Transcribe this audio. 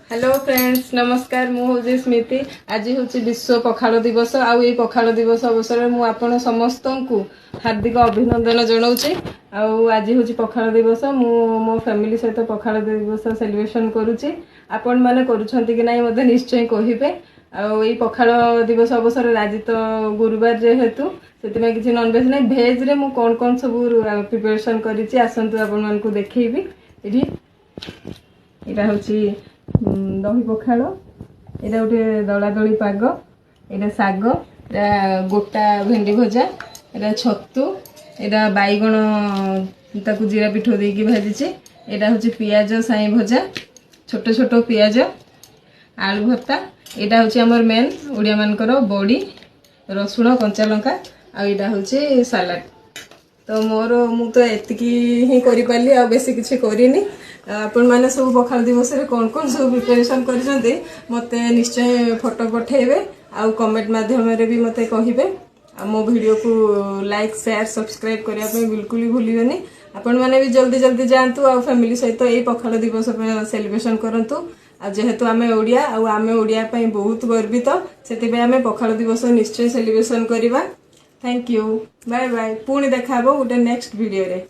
Hello friends नमस्कार मुझे स्मृति आज हूँ विश्व पखाड़ दिवस आउ ये पखाड़ दिवस अवसर में मुझे समस्त को हार्दिक अभिनंदन जनाऊँचे आज हूँ पखाड़ दिवस मो फैमिली सहित पखाड़ दिवस सेलिब्रेशन करुच्ची आपण मैंने कि ना मत निश्चय कहे आई पखाड़ दिवस अवसर आज तो गुरुवार जेहेतु से किसी नॉनवेज ना भेज रे मु कौन कौन सब प्रिपरेशन करी आसतु आपण को देखी यहाँ हूँ दही पखाड़ यहाँ गोटे दलादली पाग यहाँ शाग गोटा भेंडी भजा यहाँ छतु यहाँ बैगण ताकू जीरा पिठ देकी भाजी यहाँ हूँ पियाज साई भजा छोट छोट पियाज आलू भत्ता यहाँ हूँ आमर मेन ओडिया मानकर बड़ी रसुण कंचा लंका आईटा हूँ सालाड तो मोर मु तो एतिकी ही करि पाली आ बेसी किछि करिनी आपण माने सब पखाड़ दिवस रे कोन कोन सब प्रिपरेशन करिसंते मते निश्चय फोटो पठेबे आ कमेंट माध्यम रे भी मते कहिबे आ मो वीडियो को लाइक शेयर सब्सक्राइब करिया पे बिल्कुल ही भूलियोनी आपण माने भी जल्दी जल्दी जानतु आ फैमिली सहित ए पखाड़ दिवस पे सेलिब्रेशन करंतु आ जेहेतु आमे ओडिया आ आमे ओडिया पे बहुत गर्वित सेति पे आमे पखाड़ दिवस निश्चय सेलिब्रेशन करिबा थैंक यू बाय बाय पुणी देखा गोटे नेक्स्ट वीडियो रे।